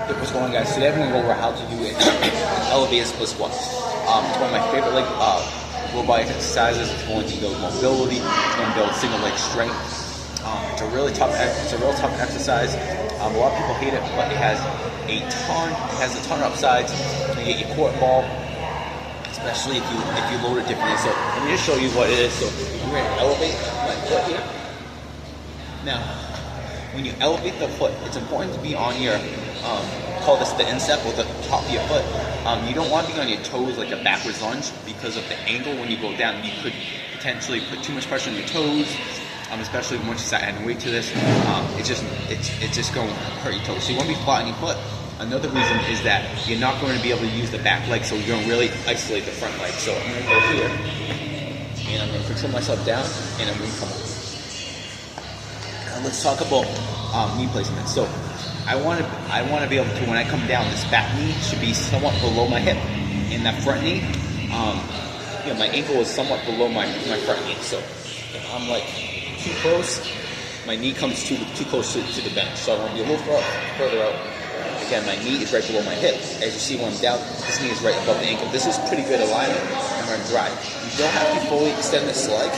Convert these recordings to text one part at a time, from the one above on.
Hey, what's going on, guys? Today I'm going to go over how to do an elevated split squat. It's one of my favorite low body exercises. It's going to build mobility. It's going to build single leg strength. It's a real tough exercise. A lot of people hate it, but it has a ton of upsides. You get your core involved, especially if you load it differently. So let me just show you what it is. So I'm going to elevate my foot here. Now, when you elevate the foot, it's important to be on your call this the instep, or the top of your foot. You don't want to be on your toes like a backwards lunge, because of the angle when you go down. You could potentially put too much pressure on your toes, especially once you start adding weight to this. It's just going to hurt your toes. So you want to be flat on your foot. Another reason is that you're not going to be able to use the back leg, so you're going to really isolate the front leg. So I'm going to go here, and I'm going to control myself down, and I'm going to come up. Now let's talk about knee placement. So I want to be able to, when I come down, this back knee should be somewhat below my hip, and that front knee, my ankle is somewhat below my front knee. So if I'm like too close, my knee comes too close to the bench. So I want to be a little further out. Again, my knee is right below my hip. As you see when I'm down, this knee is right above the ankle. This is pretty good alignment. I'm going to drive. You don't have to fully extend this leg.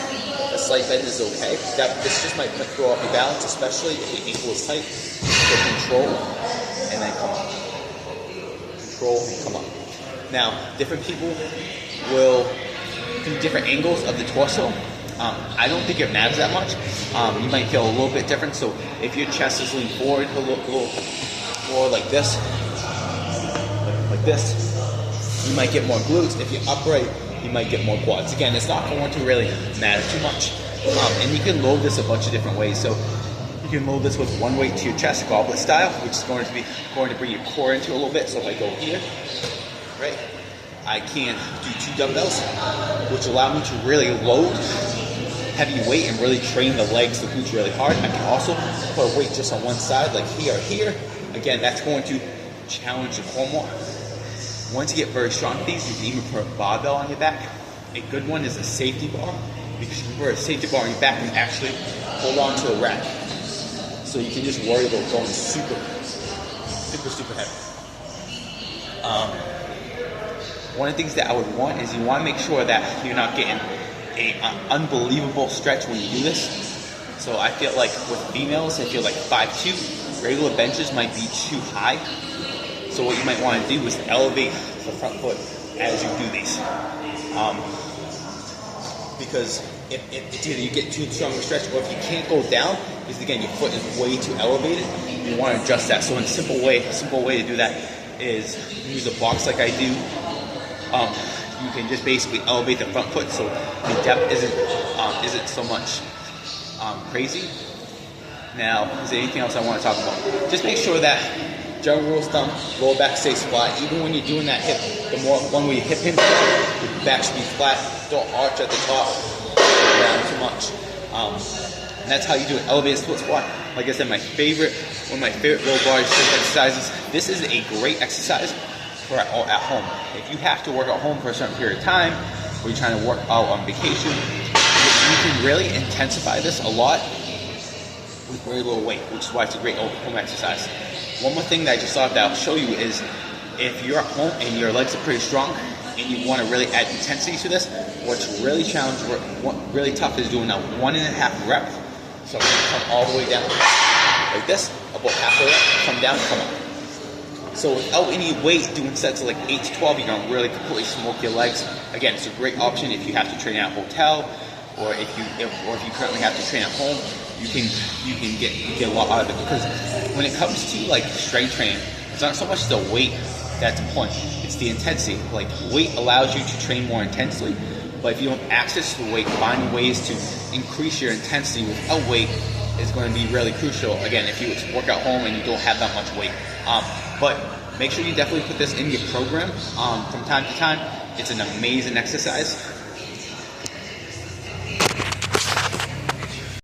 A slight bend is okay. This just might throw off your balance, especially if your ankle is tight. So control, and then come up. Control, and come up. Now, different people will do different angles of the torso. I don't think it matters that much. You might feel a little bit different. So if your chest is leaned forward a little more like this, you might get more glutes. If you're upright, you might get more quads. Again, it's not going to really matter too much. And you can load this a bunch of different ways. So you can load this with one weight to your chest, goblet style, which is going to bring your core into a little bit. So if I go here, right, I can do 2 dumbbells, which allow me to really load heavy weight and really train the legs, the glutes really hard. I can also put a weight just on one side, like here or here. Again, that's going to challenge the core more. Once you get very strong with these, you can even put a barbell on your back. A good one is a safety bar, because you can put a safety bar on your back and actually hold on to a rack. So you can just worry about going super heavy. One of the things that I would want is you want to make sure that you're not getting an unbelievable stretch when you do this. So I feel like with females, if you're like 5'2", regular benches might be too high. So what you might want to do is elevate the front foot as you do these. Because if either you get too strong of a stretch, or if you can't go down, because again your foot is way too elevated, you want to adjust that. So a simple way to do that is use a box like I do. You can just basically elevate the front foot so the depth isn't so much crazy. Now, is there anything else I want to talk about? Just make sure that general rule of thumb, lower back stays flat. Even when you're doing that hip, one way your hip hinges, your back should be flat. Don't arch at the top, down too much. And that's how you do an elevated split squat. Like I said, one of my favorite low body strength exercises. This is a great exercise for at home. If you have to work at home for a certain period of time, or you're trying to work out on vacation, you can really intensify this a lot with very little weight, which is why it's a great home exercise. One more thing that I just thought that I'll show you is, if you're at home and your legs are pretty strong and you want to really add intensity to this, what's really really tough is doing a 1.5 rep. So I'm going to come all the way down like this, about halfway up, come down, come up. So without any weight, doing sets of like 8 to 12, you're going to really completely smoke your legs. Again, it's a great option if you have to train at a hotel, or if you currently have to train at home. You can get a lot out of it, because when it comes to like strength training, it's not so much the weight that's important, it's the intensity. Like, weight allows you to train more intensely, but if you don't have access to weight, finding ways to increase your intensity without weight is going to be really crucial. Again, if you work at home and you don't have that much weight. But make sure you definitely put this in your program from time to time. It's an amazing exercise.